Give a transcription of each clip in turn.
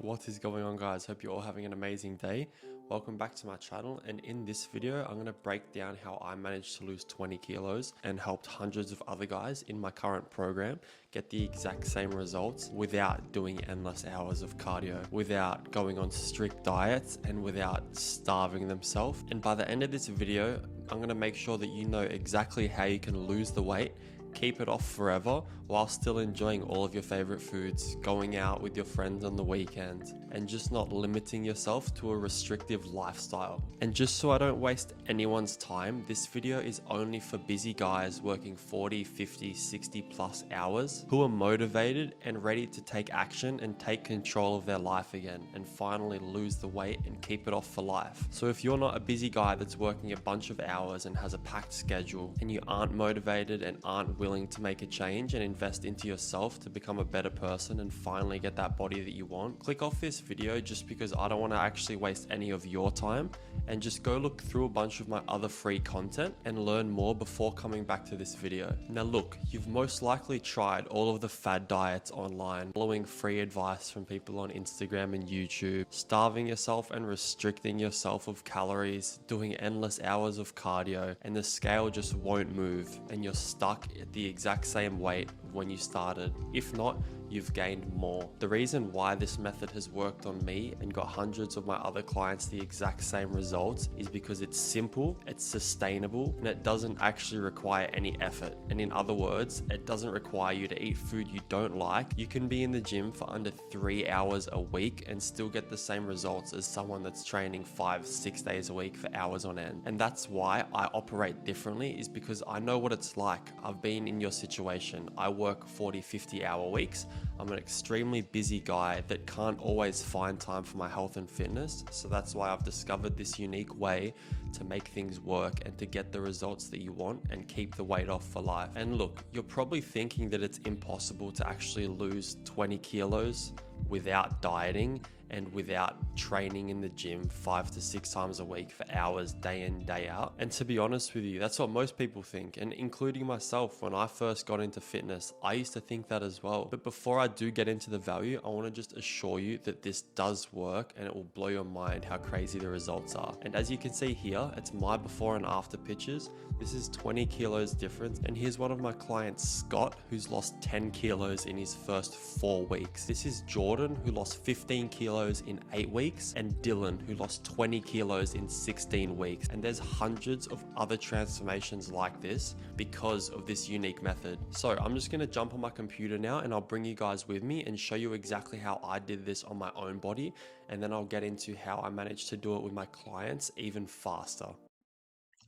What is going on, guys? Hope you're all having an amazing day. Welcome back to my channel, and in this video I'm going to break down how I managed to lose 20 kilos and helped hundreds of other guys in my current program get the exact same results without doing endless hours of cardio, without going on strict diets, and without starving themselves. And by the end of this video, I'm going to make sure that you know exactly how you can lose the weight, keep it off forever while still enjoying all of your favorite foods, going out with your friends on the weekend, and just not limiting yourself to a restrictive lifestyle. And just so I don't waste anyone's time, this video is only for busy guys working 40, 50, 60 plus hours who are motivated and ready to take action and take control of their life again and finally lose the weight and keep it off for life. So if you're not a busy guy that's working a bunch of hours and has a packed schedule, and you aren't motivated and aren't willing to make a change and invest into yourself to become a better person and finally get that body that you want, click off this video just because I don't want to actually waste any of your time, and just go look through a bunch of my other free content and learn more before coming back to this video. Now look, you've most likely tried all of the fad diets online, following free advice from people on Instagram and YouTube, starving yourself and restricting yourself of calories, doing endless hours of cardio, and the scale just won't move and you're stuck at the exact same weight when you started. If not, you've gained more. The reason why this method has worked on me and got hundreds of my other clients the exact same results is because it's simple, it's sustainable, and it doesn't actually require any effort. And in other words, it doesn't require you to eat food you don't like. You can be in the gym for under 3 hours a week and still get the same results as someone that's training 5-6 days a week for hours on end. And that's why I operate differently, is because I know what it's like. I've been in your situation. I work 40-50 hour weeks. I'm an extremely busy guy that can't always find time for my health and fitness, so that's why I've discovered this unique way to make things work and to get the results that you want and keep the weight off for life. And look, you're probably thinking that it's impossible to actually lose 20 kilos without dieting and without training in the gym 5 to 6 times a week for hours day in, day out. And to be honest with you, that's what most people think, and including myself. When I first got into fitness, I used to think that as well. But before I do get into the value, I want to just assure you that this does work, and it will blow your mind how crazy the results are. And as you can see here, it's my before and after pictures. This is 20 kilos difference, and here's one of my clients, Scott, who's lost 10 kilos in his first 4 weeks. This is Jordan, who lost 15 kilos in 8 weeks, and Dylan, who lost 20 kilos in 16 weeks. And there's hundreds of other transformations like this because of this unique method. So I'm just going to jump on my computer now, and I'll bring you guys with me and show you exactly how I did this on my own body, and then I'll get into how I managed to do it with my clients even faster.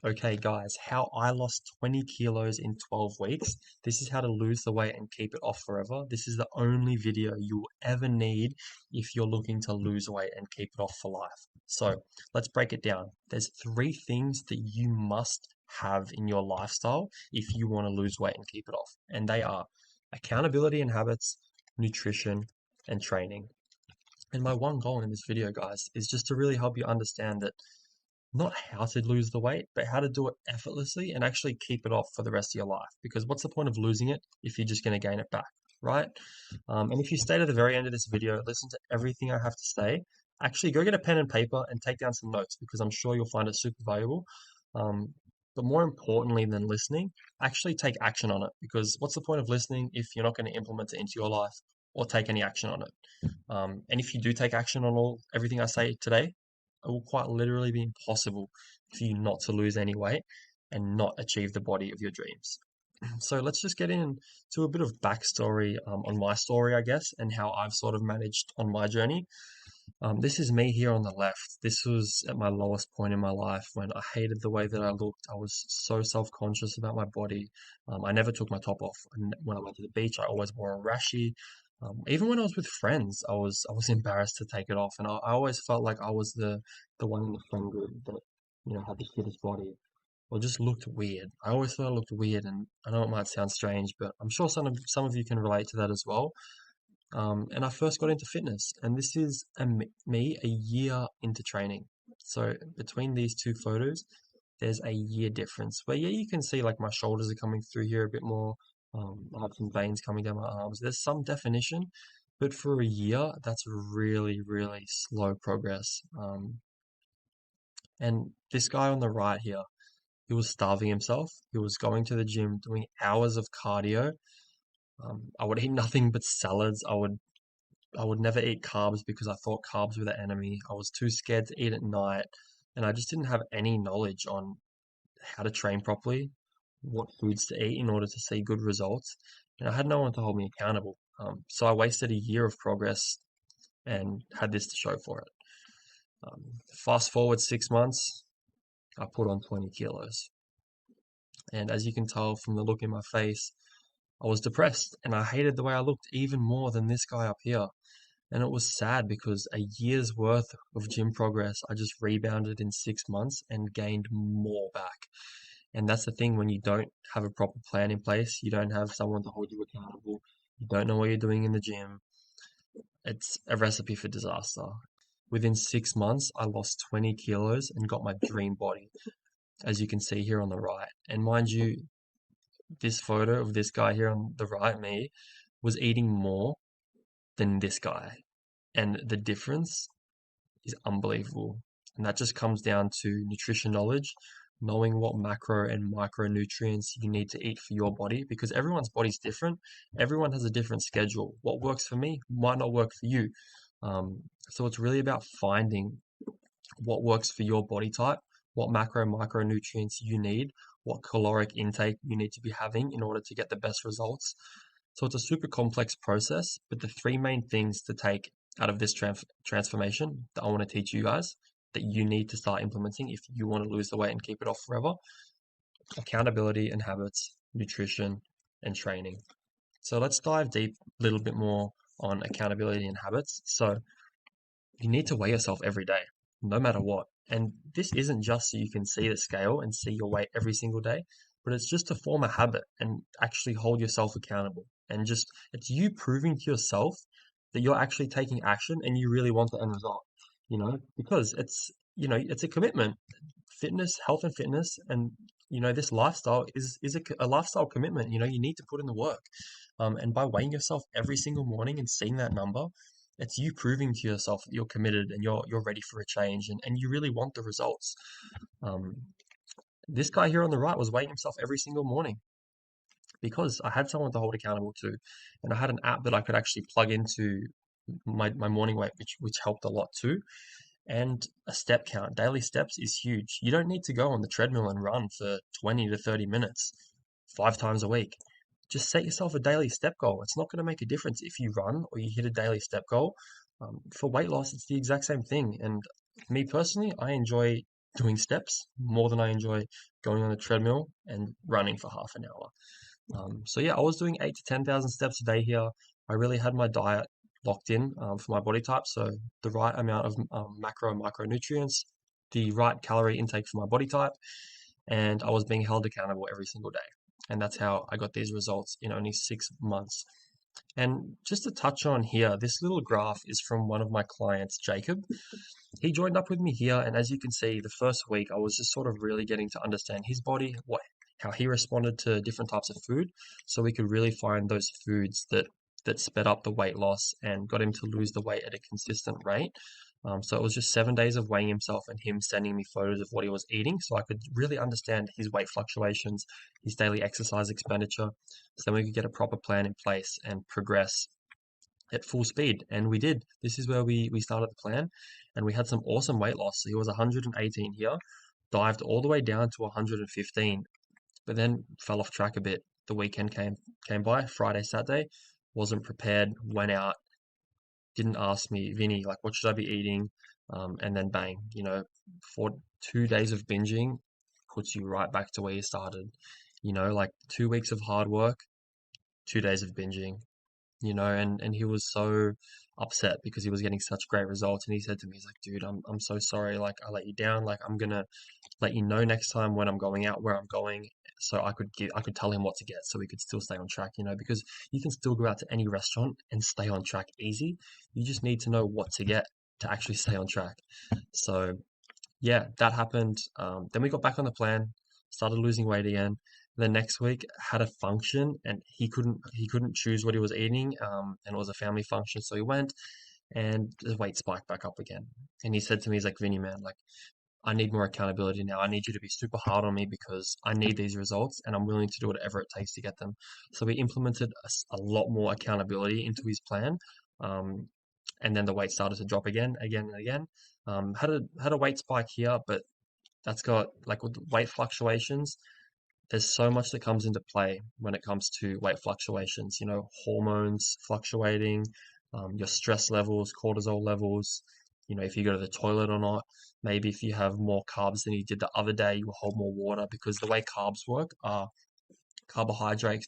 Okay guys, how I lost 20 kilos in 12 weeks. This is how to lose the weight and keep it off forever. This is the only video you will ever need if you're looking to lose weight and keep it off for life. So let's break it down. There's 3 things that you must have in your lifestyle if you want to lose weight and keep it off. And they are accountability and habits, nutrition, and training. And my one goal in this video, guys, is just to really help you understand that not how to lose the weight, but how to do it effortlessly and actually keep it off for the rest of your life. Because what's the point of losing it if you're just going to gain it back, right? And if you stay to the very end of this video, listen to everything I have to say, actually go get a pen and paper and take down some notes, because I'm sure you'll find it super valuable. But more importantly than listening, actually take action on it, because what's the point of listening if you're not going to implement it into your life or take any action on it? And if you do take action on everything I say today, it will quite literally be impossible for you not to lose any weight and not achieve the body of your dreams. So let's just get into a bit of backstory on my story, I guess, and how I've sort of managed on my journey. This is me here on the left. This was at my lowest point in my life when I hated the way that I looked. I was so self-conscious about my body. I never took my top off. And when I went to the beach, I always wore a rashie. Even when I was with friends, I was embarrassed to take it off, and I always felt like I was the one in the friend group that had the fittest body, or just looked weird. I always thought I looked weird, and I know it might sound strange, but I'm sure some of you can relate to that as well. And I first got into fitness, and this is me a year into training. So between these 2 photos, there's a year difference. Where yeah, you can see like my shoulders are coming through here a bit more. I have some veins coming down my arms. There's some definition, But for a year, that's really, really slow progress. And this guy on the right here, he was starving himself. He was going to the gym, doing hours of cardio. I would eat nothing but salads. I would never eat carbs because I thought carbs were the enemy. I was too scared to eat at night, and I just didn't have any knowledge on how to train properly, what foods to eat in order to see good results, and I had no one to hold me accountable. So I wasted a year of progress and had this to show for it. Fast forward 6 months, I put on 20 kilos. And as you can tell from the look in my face, I was depressed and I hated the way I looked even more than this guy up here. And it was sad because a year's worth of gym progress, I just rebounded in 6 months and gained more back. And that's the thing when you don't have a proper plan in place, you don't have someone to hold you accountable, you don't know what you're doing in the gym, it's a recipe for disaster. Within 6 months, I lost 20 kilos and got my dream body, as you can see here on the right. And mind you, this photo of this guy here on the right, me, was eating more than this guy. And the difference is unbelievable. And that just comes down to nutrition knowledge, knowing what macro and micronutrients you need to eat for your body, because everyone's body's different. Everyone has a different schedule. What works for me might not work for you. So it's really about finding what works for your body type, what macro and micronutrients you need, what caloric intake you need to be having in order to get the best results. So it's a super complex process, but the three main things to take out of this transformation that I want to teach you guys that you need to start implementing if you want to lose the weight and keep it off forever: accountability and habits, nutrition, and training. So let's dive deep a little bit more on accountability and habits. So you need to weigh yourself every day, no matter what. And this isn't just so you can see the scale and see your weight every single day, but it's just to form a habit and actually hold yourself accountable. And just, it's you proving to yourself that you're actually taking action and you really want the end result, because it's a commitment. Fitness, health and fitness, and this lifestyle is a lifestyle commitment. You need to put in the work. And by weighing yourself every single morning and seeing that number, it's you proving to yourself that you're committed and you're ready for a change, and you really want the results. This guy here on the right was weighing himself every single morning because I had someone to hold accountable to, and I had an app that I could actually plug into my morning weight, which helped a lot too. And a step count, daily steps is huge. You don't need to go on the treadmill and run for 20 to 30 minutes 5 times a week. Just set yourself a daily step goal. It's not going to make a difference if you run or you hit a daily step goal. For weight loss, it's the exact same thing. And me personally, I enjoy doing steps more than I enjoy going on the treadmill and running for half an hour. So yeah, I was doing 8 to 10,000 steps a day here. I really had my diet locked in for my body type. So the right amount of macro and micronutrients, the right calorie intake for my body type, and I was being held accountable every single day. And that's how I got these results in only 6 months. And just to touch on here, this little graph is from one of my clients, Jacob. He joined up with me here, and as you can see, the first week I was just sort of really getting to understand his body, how he responded to different types of food, so we could really find those foods that sped up the weight loss and got him to lose the weight at a consistent rate. So it was just 7 days of weighing himself and him sending me photos of what he was eating so I could really understand his weight fluctuations, his daily exercise expenditure, so then we could get a proper plan in place and progress at full speed. And we did. This is where we started the plan, and we had some awesome weight loss. So he was 118 here, dived all the way down to 115, but then fell off track a bit. The weekend came by, Friday, Saturday, wasn't prepared, went out, didn't ask me, Vinny, like, what should I be eating? And then bang, for 2 days of binging puts you right back to where you started. Like 2 weeks of hard work, 2 days of binging, and he was so upset because he was getting such great results. And he said to me, he's like, dude, I'm so sorry. Like, I let you down. Like, I'm gonna let you know next time when I'm going out where I'm going. So I could tell him what to get so we could still stay on track, because you can still go out to any restaurant and stay on track easy. You just need to know what to get to actually stay on track. So yeah, that happened. Then we got back on the plan, started losing weight again. And the next week had a function and he couldn't choose what he was eating, and it was a family function, so he went and the weight spiked back up again. And he said to me, he's like, Vinny, man, like, I need more accountability now. I need you to be super hard on me because I need these results and I'm willing to do whatever it takes to get them. So we implemented a lot more accountability into his plan. Um, and then the weight started to drop again and again. Had a weight spike here, but that's got, like, with weight fluctuations, there's so much that comes into play when it comes to weight fluctuations, hormones fluctuating, your stress levels, cortisol levels, if you go to the toilet or not. Maybe if you have more carbs than you did the other day, you will hold more water, because the way carbs work are carbohydrates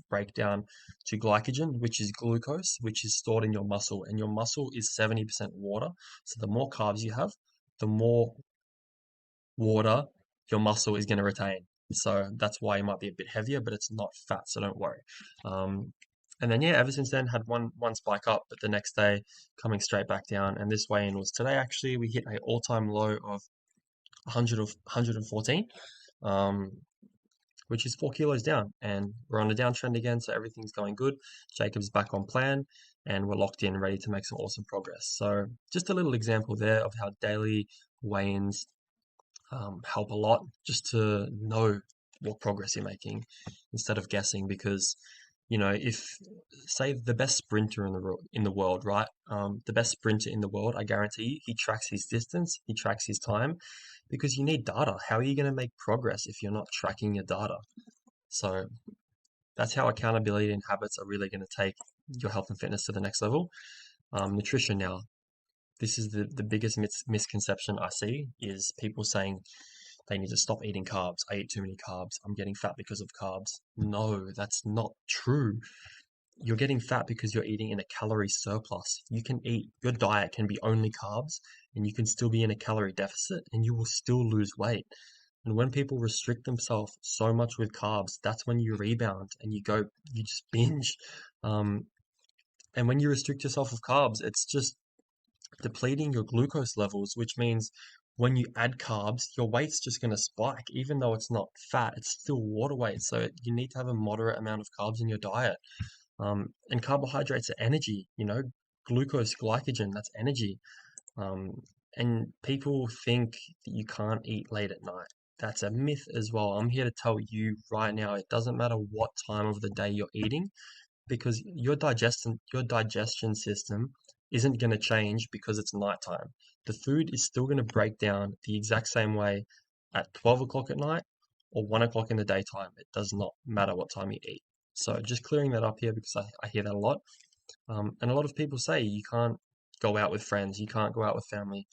break down to glycogen, which is glucose, which is stored in your muscle, and your muscle is 70% water. So the more carbs you have, the more water your muscle is going to retain. So that's why you might be a bit heavier, but it's not fat, so don't worry. And then, yeah, ever since then, had one spike up, but the next day coming straight back down. And this weigh-in was today, actually. We hit an all-time low of 114, which is 4 kilos down. And we're on a downtrend again, so everything's going good. Jacob's back on plan, and we're locked in, ready to make some awesome progress. So just a little example there of how daily weigh-ins help a lot, just to know what progress you're making instead of guessing. Because if, say, the best sprinter in the world, right? The best sprinter in the world, I guarantee you, he tracks his distance, he tracks his time, because you need data. How are you going to make progress if you're not tracking your data? So that's how accountability and habits are really going to take your health and fitness to the next level. Nutrition now. This is the biggest misconception I see, is people saying they need to stop eating carbs. I eat too many carbs. I'm getting fat because of carbs. No, that's not true. You're getting fat because you're eating in a calorie surplus. Your diet can be only carbs, and you can still be in a calorie deficit, and you will still lose weight. And when people restrict themselves so much with carbs, that's when you rebound and you just binge. And when you restrict yourself with carbs, it's just depleting your glucose levels, which means when you add carbs, your weight's just going to spike. Even though it's not fat, it's still water weight. So you need to have a moderate amount of carbs in your diet. And carbohydrates are energy, glucose, glycogen, that's energy. And people think that you can't eat late at night. That's a myth as well. I'm here to tell you right now, it doesn't matter what time of the day you're eating, because your digestion system isn't going to change because it's nighttime. The food is still going to break down the exact same way at 12 o'clock at night or 1 o'clock in the daytime. It does not matter what time you eat. So just clearing that up here, because I hear that a lot. And a lot of people say you can't go out with friends, you can't go out with family.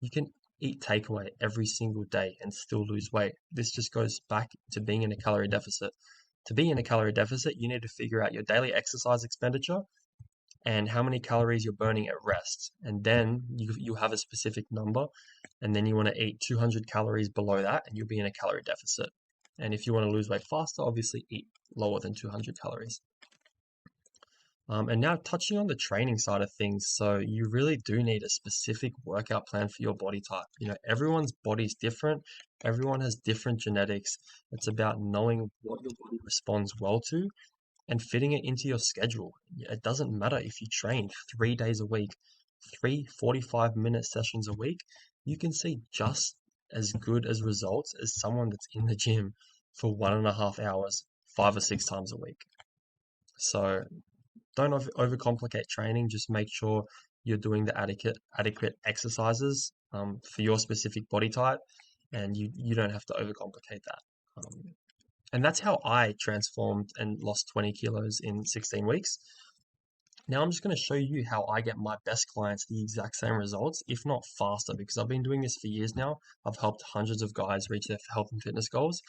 You can eat takeaway every single day and still lose weight. This just goes back to being in a calorie deficit. To be in a calorie deficit, you need to figure out your daily exercise expenditure and how many calories you're burning at rest. And then you have a specific number, and then you want to eat 200 calories below that, and you'll be in a calorie deficit. And if you want to lose weight faster, obviously eat lower than 200 calories. And now touching on the training side of things, so you really do need a specific workout plan for your body type. Everyone's body's different. Everyone has different genetics. It's about knowing what your body responds well to and fitting it into your schedule. It doesn't matter if you train 3 days a week, 45-minute sessions a week, you can see just as good as results as someone that's in the gym for 1.5 hours, 5 or 6 times a week. So don't overcomplicate training. Just make sure you're doing the adequate exercises for your specific body type, and you don't have to overcomplicate that. And that's how I transformed and lost 20 kilos in 16 weeks. Now I'm just going to show you how I get my best clients the exact same results, if not faster, because I've been doing this for years now. I've helped hundreds of guys reach their health and fitness goals.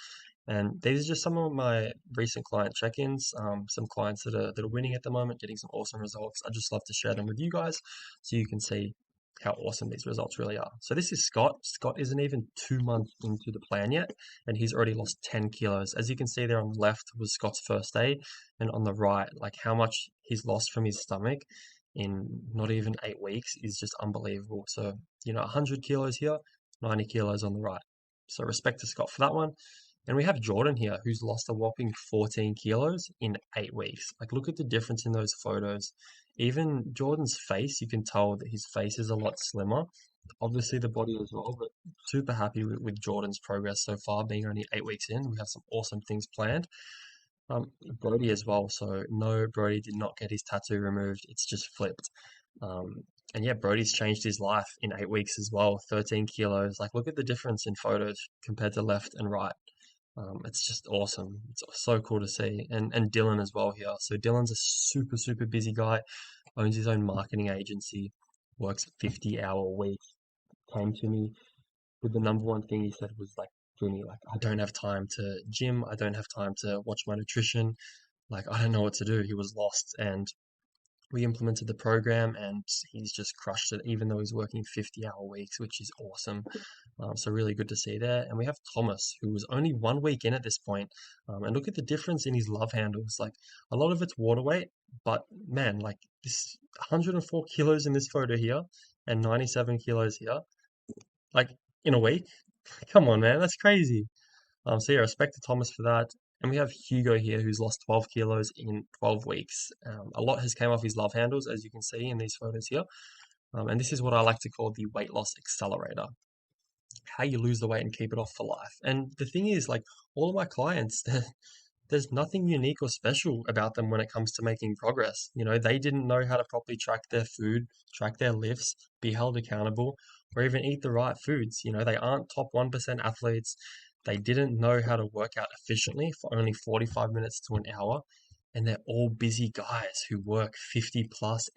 And these are just some of my recent client check-ins, some clients that are winning at the moment, getting some awesome results. I just love to share them with you guys so you can see how awesome these results really are. So this is Scott. Scott isn't even 2 months into the plan yet, and he's already lost 10 kilos. As you can see there on the left was Scott's first day, and on the right, like how much he's lost from his stomach in not even 8 weeks is just unbelievable. So, 100 kilos here, 90 kilos on the right. So respect to Scott for that one. And we have Jordan here, who's lost a whopping 14 kilos in 8 weeks. Like, look at the difference in those photos. Even Jordan's face, you can tell that his face is a lot slimmer. Obviously, the body as well, but super happy with Jordan's progress so far, being only 8 weeks in. We have some awesome things planned. Brody as well. So, no, Brody did not get his tattoo removed, it's just flipped. And yeah, Brody's changed his life in 8 weeks as well. 13 kilos. Like, look at the difference in photos compared to left and right. It's just awesome. It's so cool to see. And Dylan as well here. So Dylan's a super busy guy, owns his own marketing agency, works 50-hour weeks. Came to me with the number one thing he said was like, Jimmy, like, I don't have time to gym. I don't have time to watch my nutrition. Like, I don't know what to do. He was lost, and we implemented the program, and he's just crushed it, even though he's working 50-hour weeks, which is awesome. So really good to see there. And we have Thomas, who was only 1 week in at this point. And look at the difference in his love handles. Like, a lot of it's water weight, but man, like, this 104 kilos in this photo here and 97 kilos here, like, in a week. Come on, man, that's crazy. So yeah, respect to Thomas for that. And we have Hugo here, who's lost 12 kilos in 12 weeks. A lot has came off his love handles, as you can see in these photos here. And this is what I like to call the weight loss accelerator. How you lose the weight and keep it off for life. And the thing is, like, all of my clients, there's nothing unique or special about them when it comes to making progress. You know, they didn't know how to properly track their food, track their lifts, be held accountable, or even eat the right foods. You know, they aren't top 1% athletes. They didn't know how to work out efficiently for only 45 minutes to an hour. And they're all busy guys who work 50+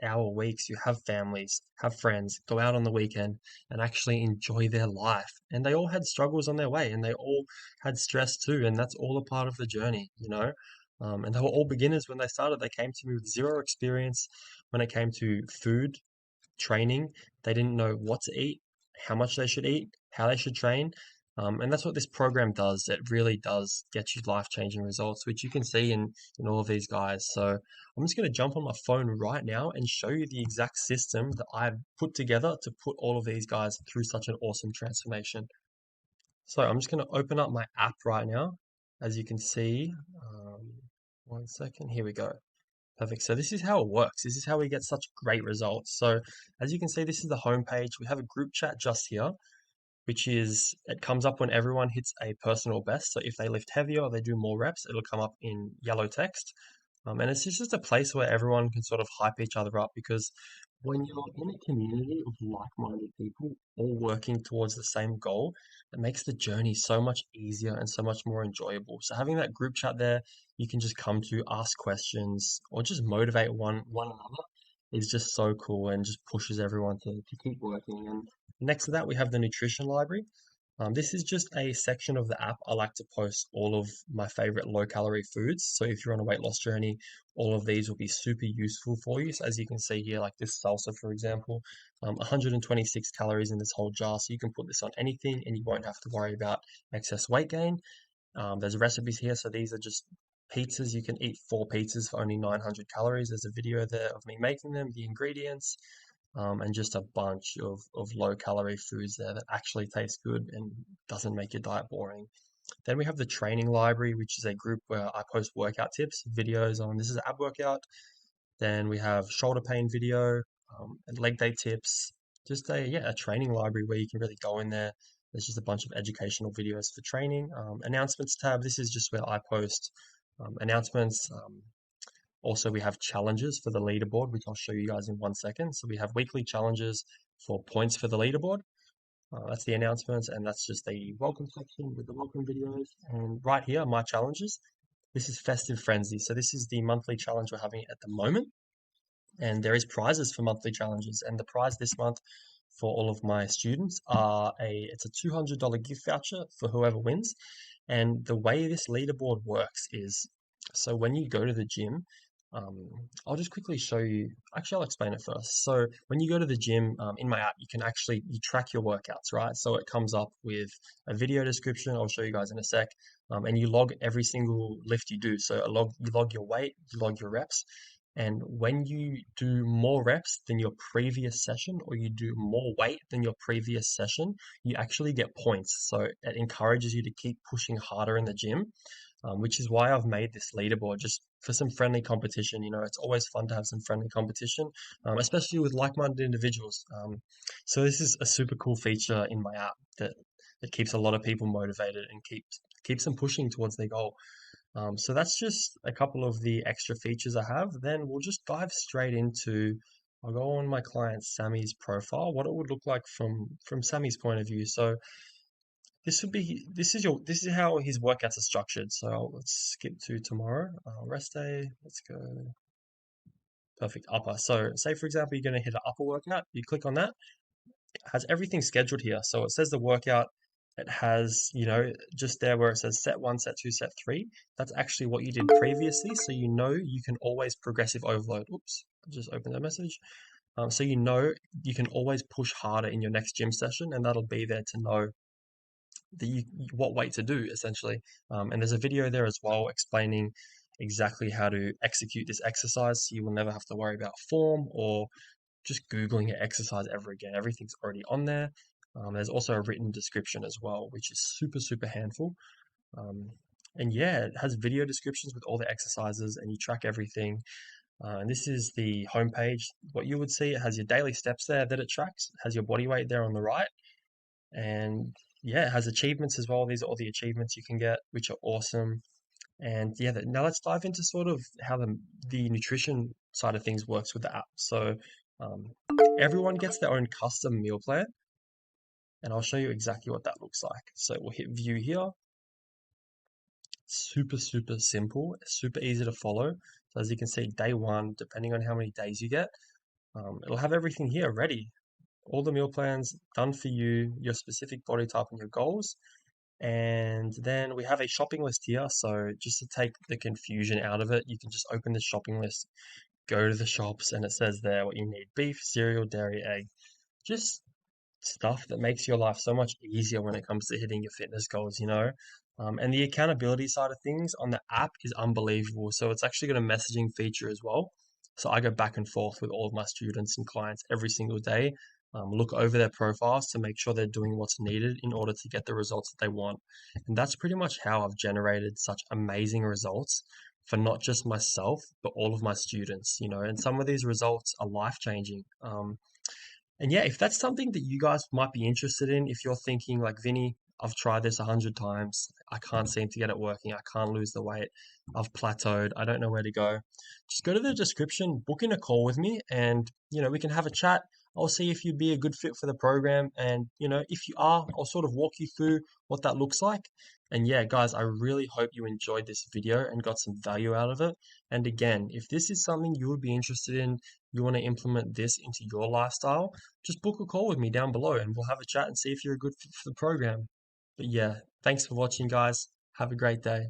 hour weeks, who have families, have friends, go out on the weekend and actually enjoy their life. And they all had struggles on their way, and they all had stress too. And that's all a part of the journey, you know? And they were all beginners when they started. They came to me with zero experience when it came to food, training. They didn't know what to eat, how much they should eat, how they should train. And that's what this program does. It really does get you life-changing results, which you can see in all of these guys. So I'm just going to jump on my phone right now and show you the exact system that I've put together to put all of these guys through such an awesome transformation. So I'm just going to open up my app right now. As you can see, 1 second, here we go. Perfect. So this is how it works. This is how we get such great results. So as you can see, this is the home page. We have a group chat just here, which is, it comes up when everyone hits a personal best. So if they lift heavier or they do more reps, it'll come up in yellow text. And it's just a place where everyone can sort of hype each other up, because when you're in a community of like-minded people all working towards the same goal, it makes the journey so much easier and so much more enjoyable. So having that group chat there, you can just come to ask questions or just motivate one another is just so cool, and just pushes everyone to keep working. And next to that, we have the nutrition library. This is just a section of the app. I like to post all of my favorite low calorie foods. So if you're on a weight loss journey, all of these will be super useful for you. So as you can see here, like this salsa, for example, 126 calories in this whole jar. So you can put this on anything and you won't have to worry about excess weight gain. There's recipes here. So these are just pizzas. You can eat 4 pizzas for only 900 calories. There's a video there of me making them, the ingredients, and just a bunch of low calorie foods there that actually taste good and doesn't make your diet boring. Then we have the training library, which is a group where I post workout tips, videos on this is ab workout. Then we have shoulder pain video, and leg day tips, just a training library where you can really go in there. There's just a bunch of educational videos for training. Announcements tab, this is just where I post announcements. Also, we have challenges for the leaderboard, which I'll show you guys in 1 second. So we have weekly challenges for points for the leaderboard. That's the announcements, and that's just the welcome section with the welcome videos. And right here, my challenges. This is Festive Frenzy. So this is the monthly challenge we're having at the moment. And there is prizes for monthly challenges. And the prize this month for all of my students it's a $200 gift voucher for whoever wins. And the way this leaderboard works is, so when you go to the gym, I'll just quickly show you. Actually, I'll explain it first. So when you go to the gym, in my app, you track your workouts, right? So it comes up with a video description. I'll show you guys in a sec. And you log every single lift you do. So you log your weight, you log your reps, And when you do more reps than your previous session, or you do more weight than your previous session, you actually get points. So it encourages you to keep pushing harder in the gym, which is why I've made this leaderboard just for some friendly competition. It's always fun to have some friendly competition, especially with like-minded individuals. So this is a super cool feature in my app that keeps a lot of people motivated and keeps them pushing towards their goal. So that's just a couple of the extra features I have. Then we'll just dive straight into. I'll go on my client Sammy's profile, what it would look like from Sammy's point of view. So this is how his workouts are structured. So let's skip to tomorrow, rest day. Let's go perfect upper. So say for example you're going to hit an upper workout. You click on that. It has everything scheduled here. So it says the workout. It has, just there where it says set 1, set 2, set 3. That's actually what you did previously. So you can always progressive overload. Oops, I just opened that message. So you can always push harder in your next gym session, and that'll be there to know what weight to do essentially. And there's a video there as well explaining exactly how to execute this exercise, so you will never have to worry about form or just Googling an exercise ever again. Everything's already on there. There's also a written description as well, which is super, super handful. And yeah, it has video descriptions with all the exercises, and you track everything. And this is the homepage. What you would see, it has your daily steps there that it tracks. It has your body weight there on the right. And yeah, it has achievements as well. These are all the achievements you can get, which are awesome. And yeah, now let's dive into sort of how the nutrition side of things works with the app. So um, everyone gets their own custom meal plan, and I'll show you exactly what that looks like. So we'll hit view here. Super, super simple, super easy to follow. So as you can see, day one, depending on how many days you get, it'll have everything here ready. All the meal plans done for you, your specific body type and your goals. And then we have a shopping list here. So just to take the confusion out of it, you can just open the shopping list, go to the shops, and it says there what you need: beef, cereal, dairy, egg. Just stuff that makes your life so much easier when it comes to hitting your fitness goals. And the accountability side of things on the app is unbelievable. So it's actually got a messaging feature as well. So I go back and forth with all of my students and clients every single day, look over their profiles to make sure they're doing what's needed in order to get the results that they want. And that's pretty much how I've generated such amazing results for not just myself, but all of my students. And some of these results are life changing. And yeah, if that's something that you guys might be interested in, if you're thinking like, Vinny, I've tried this 100 times, I can't seem to get it working, I can't lose the weight, I've plateaued, I don't know where to go, just go to the description, book in a call with me, and we can have a chat. I'll see if you'd be a good fit for the program, and if you are, I'll sort of walk you through what that looks like. And yeah, guys, I really hope you enjoyed this video and got some value out of it. And again, if this is something you would be interested in, you want to implement this into your lifestyle, just book a call with me down below and we'll have a chat and see if you're a good fit for the program. But yeah, thanks for watching, guys. Have a great day.